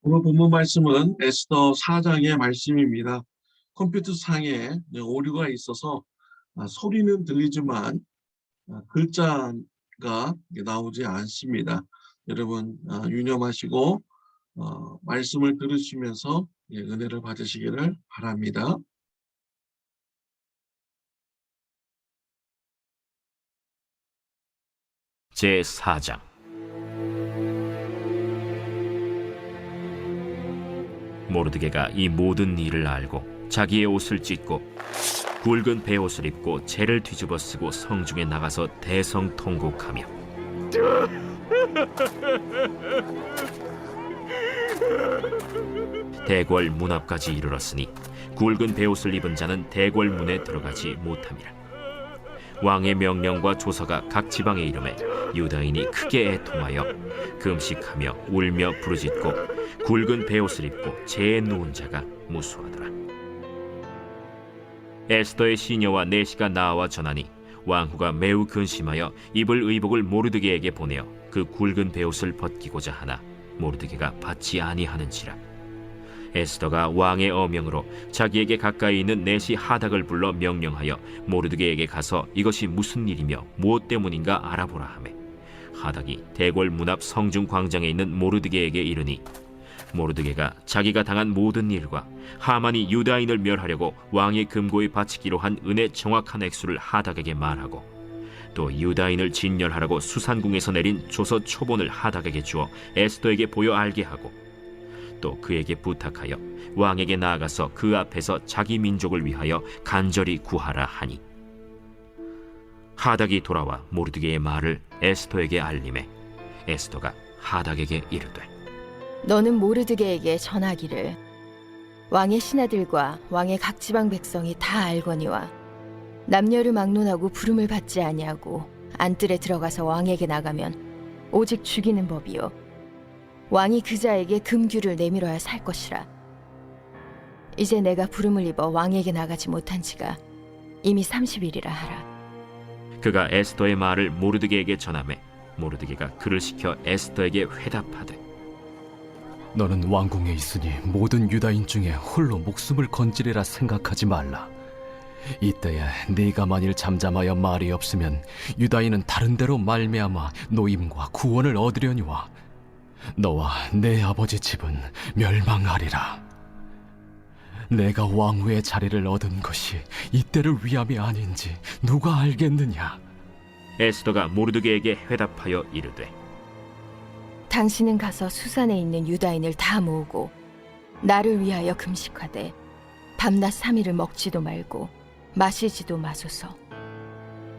오늘 본문 말씀은 에스더 4장의 말씀입니다. 컴퓨터 상에 오류가 있어서 소리는 들리지만 글자가 나오지 않습니다. 여러분 유념하시고 말씀을 들으시면서 은혜를 받으시기를 바랍니다. 제4장. 모르드게가 이 모든 일을 알고 자기의 옷을 찢고 굵은 베옷을 입고 재를 뒤집어 쓰고 성중에 나가서 대성통곡하며 대궐 문 앞까지 이르렀으니 굵은 베옷을 입은 자는 대궐 문에 들어가지 못함이라. 왕의 명령과 조서가 각 지방에 이름에 유다인이 크게 애통하여 금식하며 울며 부르짖고 굵은 베옷을 입고 재에 누운 자가 무수하더라. 에스더의 시녀와 내시가 나와 전하니 왕후가 매우 근심하여 입을 의복을 모르드게에게 보내어 그 굵은 베옷을 벗기고자 하나 모르드게가 받지 아니하는지라. 에스더가 왕의 어명으로 자기에게 가까이 있는 내시 하닥을 불러 명령하여 모르드게에게 가서 이것이 무슨 일이며 무엇 때문인가 알아보라 하매, 하닥이 대궐 문 앞 성중 광장에 있는 모르드게에게 이르니, 모르드게가 자기가 당한 모든 일과 하만이 유다인을 멸하려고 왕의 금고에 바치기로 한 은의 정확한 액수를 하닥에게 말하고, 또 유다인을 진멸하라고 수산궁에서 내린 조서 초본을 하닥에게 주어 에스더에게 보여 알게 하고, 또 그에게 부탁하여 왕에게 나아가서 그 앞에서 자기 민족을 위하여 간절히 구하라 하니, 하닥이 돌아와 모르드게의 말을 에스더에게 알림해 에스더가 하닥에게 이르되, 너는 모르드게에게 전하기를 왕의 신하들과 왕의 각 지방 백성이 다 알거니와 남녀를 막론하고 부름을 받지 아니하고 안뜰에 들어가서 왕에게 나가면 오직 죽이는 법이요 왕이 그자에게 금규를 내밀어야 살 것이라. 이제 내가 부름을 입어 왕에게 나가지 못한 지가 이미 30일이라 하라. 그가 에스더의 말을 모르드게에게 전하매 모르드게가 그를 시켜 에스더에게 회답하되, 너는 왕궁에 있으니 모든 유다인 중에 홀로 목숨을 건지리라 생각하지 말라. 이때에 네가 만일 잠잠하여 말이 없으면 유다인은 다른 데로 말미암아 노임과 구원을 얻으려니와 너와 내 아버지 집은 멸망하리라. 내가 왕후의 자리를 얻은 것이 이때를 위함이 아닌지 누가 알겠느냐. 에스더가 모르드게에게 회답하여 이르되, 당신은 가서 수산에 있는 유다인을 다 모으고 나를 위하여 금식하되 밤낮 3일을 먹지도 말고 마시지도 마소서.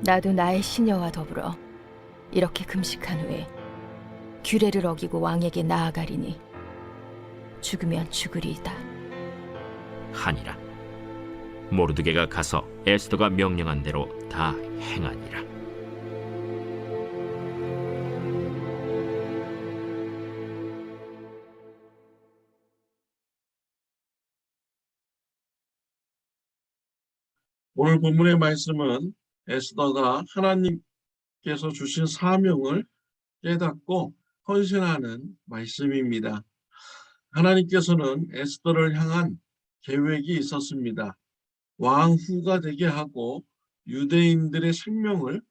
나도 나의 시녀와 더불어 이렇게 금식한 후에 규례를 어기고 왕에게 나아가리니 죽으면 죽으리이다 하니라. 모르드게가 가서 에스더가 명령한 대로 다 행하니라. 오늘 본문의 말씀은 에스더가 하나님께서 주신 사명을 깨닫고 헌신하는 말씀입니다. 하나님께서는 에스더를 향한 계획이 있었습니다. 왕후가 되게 하고 유대인들의 생명을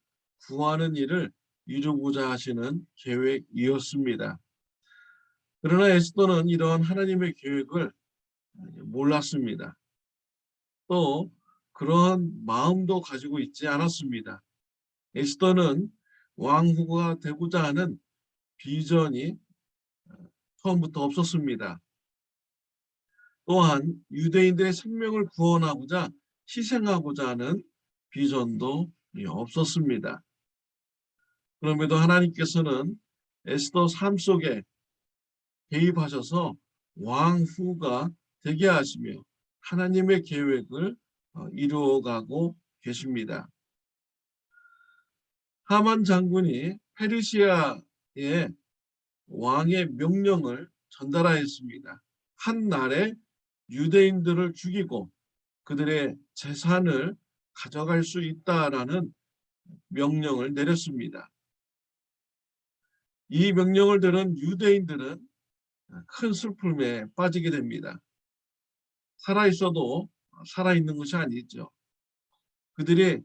구하는 일을 이루고자 하시는 계획이었습니다. 그러나 에스더는 이러한 하나님의 계획을 몰랐습니다. 또 그러한 마음도 가지고 있지 않았습니다. 에스더는 왕후가 되고자 하는 비전이 처음부터 없었습니다. 또한 유대인들의 생명을 구원하고자 희생하고자 하는 비전도 없었습니다. 그럼에도 하나님께서는 에스더 삶 속에 개입하셔서 왕후가 되게 하시며 하나님의 계획을 이루어가고 계십니다. 하만 장군이 페르시아의 왕의 명령을 전달하였습니다. 한 날에 유대인들을 죽이고 그들의 재산을 가져갈 수 있다라는 명령을 내렸습니다. 이 명령을 들은 유대인들은 큰 슬픔에 빠지게 됩니다. 살아있어도 살아있는 것이 아니죠. 그들이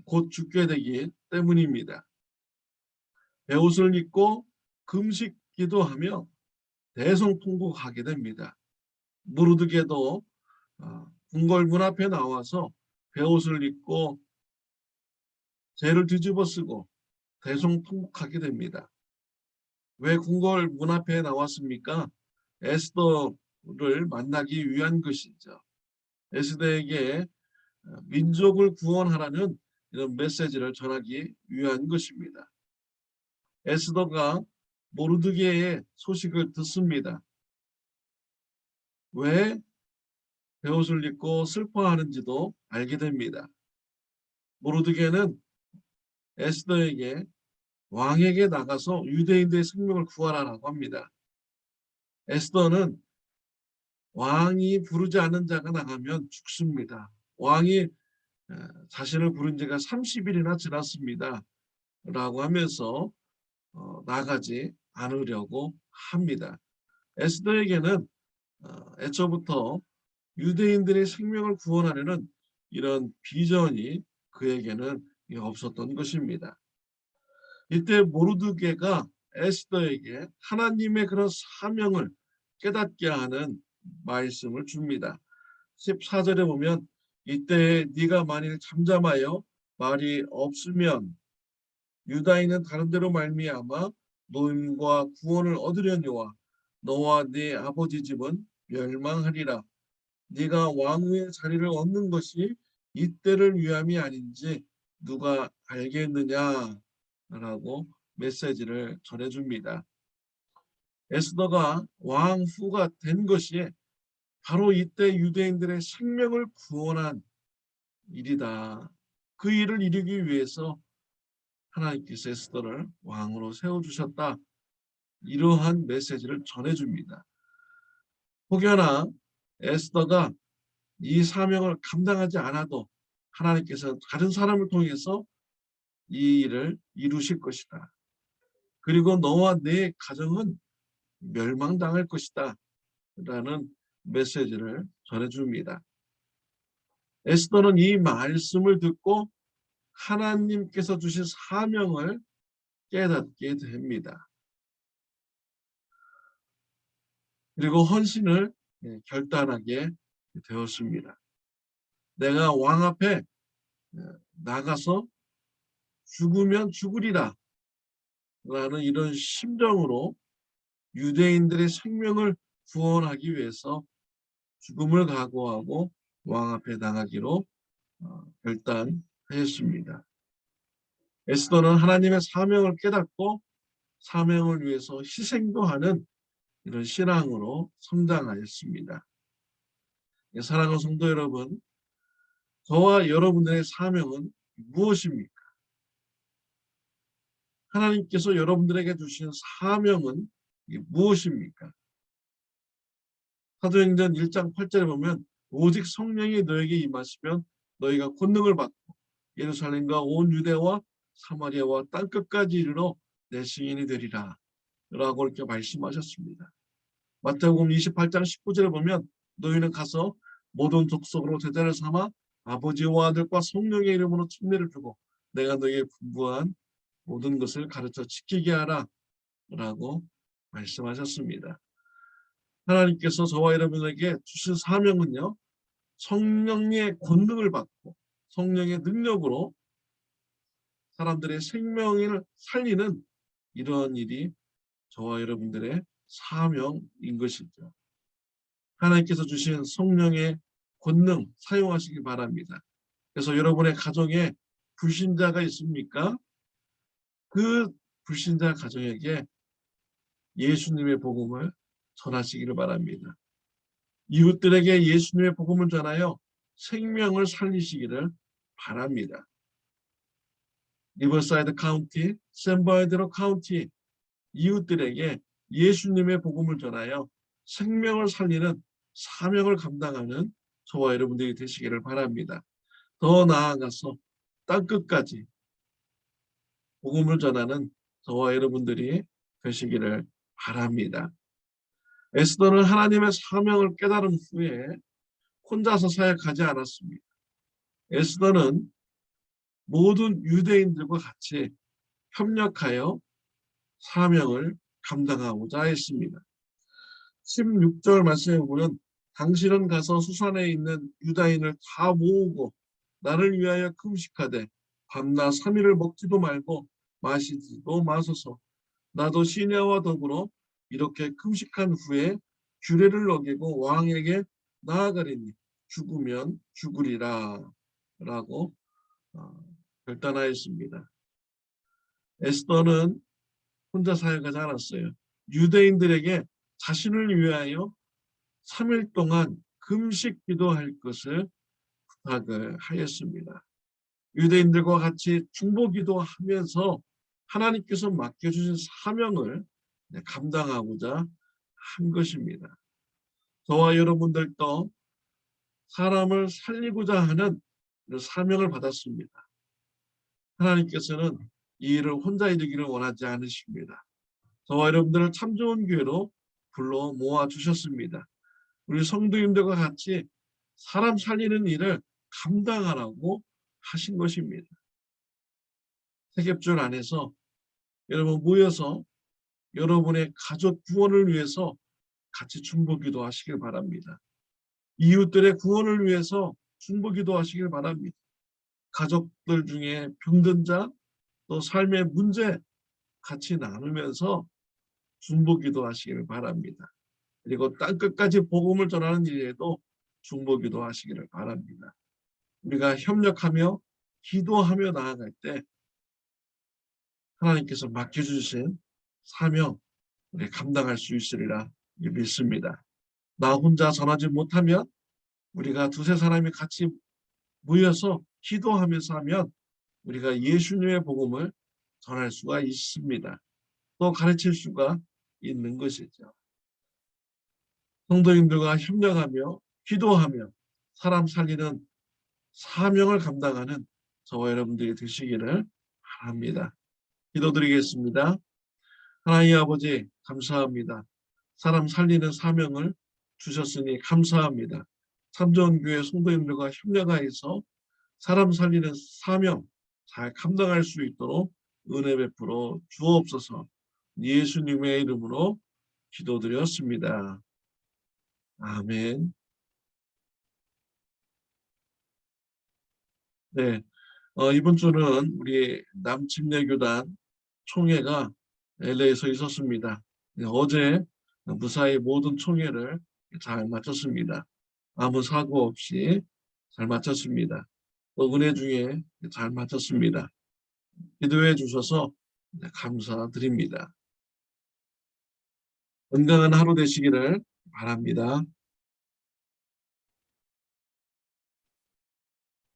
곧 죽게 되기 때문입니다. 베옷을 입고 금식 기도하며 대성통곡하게 됩니다. 모르드게도 궁궐 문 앞에 나와서 베옷을 입고 죄를 뒤집어 쓰고 대성통곡하게 됩니다. 왜 궁궐 문 앞에 나왔습니까? 에스더를 만나기 위한 것이죠. 에스더에게 민족을 구원하라는 이런 메시지를 전하기 위한 것입니다. 에스더가 모르드게의 소식을 듣습니다. 왜 베옷을 입고 슬퍼하는지도 알게 됩니다. 모르드게는 에스더에게 왕에게 나가서 유대인들의 생명을 구하라고 합니다. 에스더는 왕이 부르지 않은 자가 나가면 죽습니다. 왕이 자신을 부른 지가 30일이나 지났습니다. 라고 하면서 나가지 않으려고 합니다. 에스더에게는 애초부터 유대인들의 생명을 구원하려는 이런 비전이 그에게는 없었던 것입니다. 이때 모르드게가 에스더에게 하나님의 그런 사명을 깨닫게 하는 말씀을 줍니다. 14절에 보면 이때 네가 만일 잠잠하여 말이 없으면 유다인은 다른 데로 말미암아 노임과 구원을 얻으려니와 너와 네 아버지 집은 멸망하리라. 네가 왕후의 자리를 얻는 것이 이때를 위함이 아닌지 누가 알겠느냐라고 메시지를 전해줍니다. 에스더가 왕후가 된 것이 바로 이때 유대인들의 생명을 구원한 일이다. 그 일을 이루기 위해서 하나님께서 에스더를 왕으로 세워주셨다. 이러한 메시지를 전해줍니다. 혹여나 에스더가 이 사명을 감당하지 않아도 하나님께서 다른 사람을 통해서 이 일을 이루실 것이다. 그리고 너와 내 가정은 멸망당할 것이다. 라는 메시지를 전해줍니다. 에스더는 이 말씀을 듣고 하나님께서 주신 사명을 깨닫게 됩니다. 그리고 헌신을 결단하게 되었습니다. 내가 왕 앞에 나가서 죽으면 죽으리라 라는 이런 심정으로 유대인들의 생명을 구원하기 위해서 죽음을 각오하고 왕 앞에 나가기로 결단하였습니다. 에스더는 하나님의 사명을 깨닫고 사명을 위해서 희생도 하는 이런 신앙으로 성장하였습니다. 사랑하는 성도 여러분, 저와 여러분들의 사명은 무엇입니까? 하나님께서 여러분들에게 주신 사명은 무엇입니까? 사도행전 1장 8절에 보면 오직 성령이 너에게 임하시면 너희가 권능을 받고 예루살렘과 온 유대와 사마리아와 땅끝까지 이르러 내 증인이 되리라 라고 이렇게 말씀하셨습니다. 마태복음 28장 19절에 보면 너희는 가서 모든 족속으로 제자를 삼아 아버지와 아들과 성령의 이름으로 침례를 주고 내가 너희에게 분부한 모든 것을 가르쳐 지키게 하라 라고 말씀하셨습니다. 하나님께서 저와 여러분에게 주신 사명은요, 성령의 권능을 받고 성령의 능력으로 사람들의 생명을 살리는 이러한 일이 저와 여러분들의 사명인 것이죠. 하나님께서 주신 성령의 권능 사용하시기 바랍니다. 그래서 여러분의 가정에 불신자가 있습니까? 그 불신자 가정에게 예수님의 복음을 전하시기를 바랍니다. 이웃들에게 예수님의 복음을 전하여 생명을 살리시기를 바랍니다. 리버사이드 카운티, 샌버이드로 카운티 이웃들에게 예수님의 복음을 전하여 생명을 살리는 사명을 감당하는 저와 여러분들이 되시기를 바랍니다. 더 나아가서 땅끝까지 복음을 전하는 저와 여러분들이 되시기를 바랍니다. 에스더는 하나님의 사명을 깨달은 후에 혼자서 사역하지 않았습니다. 에스더는 모든 유대인들과 같이 협력하여 사명을 감당하고자 했습니다. 16절 말씀에 보면 당신은 가서 수산에 있는 유다인을 다 모으고 나를 위하여 금식하되 밤낮 3일을 먹지도 말고 마시지도 마소서. 나도 시내와 더불어 이렇게 금식한 후에 규례를 어기고 왕에게 나아가리니 죽으면 죽으리라 라고 결단하였습니다. 에스더는 혼자 사역하지 않았어요. 유대인들에게 자신을 위하여 3일 동안 금식 기도할 것을 부탁을 하였습니다. 유대인들과 같이 중보 기도하면서 하나님께서 맡겨주신 사명을 감당하고자 한 것입니다. 저와 여러분들도 사람을 살리고자 하는 사명을 받았습니다. 하나님께서는 이 일을 혼자 이루기를 원하지 않으십니다. 저와 여러분들을 참 좋은 교회로 불러 모아 주셨습니다. 우리 성도님들과 같이 사람 살리는 일을 감당하라고 하신 것입니다. 세겹줄 안에서 여러분 모여서 여러분의 가족 구원을 위해서 같이 중보기도 하시길 바랍니다. 이웃들의 구원을 위해서 중보기도 하시길 바랍니다. 가족들 중에 병든 자, 또 삶의 문제 같이 나누면서 중보기도 하시길 바랍니다. 그리고 땅끝까지 복음을 전하는 일에도 중보기도 하시기를 바랍니다. 우리가 협력하며 기도하며 나아갈 때 하나님께서 맡겨주신 사명 우리 감당할 수 있으리라 믿습니다. 나 혼자 전하지 못하면 우리가 두세 사람이 같이 모여서 기도하면서 하면 우리가 예수님의 복음을 전할 수가 있습니다. 또 가르칠 수가 있는 것이죠. 성도님들과 협력하며 기도하며 사람 살리는 사명을 감당하는 저와 여러분들이 되시기를 바랍니다. 기도드리겠습니다. 하나님 아버지 감사합니다. 사람 살리는 사명을 주셨으니 감사합니다. 참좋은 교회 성도님들과 협력하여서 사람 살리는 사명 잘 감당할 수 있도록 은혜 베풀어 주옵소서. 예수님의 이름으로 기도드렸습니다. 아멘. 네, 이번 주는 우리 남침례교단 총회가 LA에서 있었습니다. 네, 어제 무사히 모든 총회를 잘 마쳤습니다. 아무 사고 없이 잘 마쳤습니다. 또 은혜 중에 잘 마쳤습니다. 기도해 주셔서 감사드립니다. 건강한 하루 되시기를 바랍니다.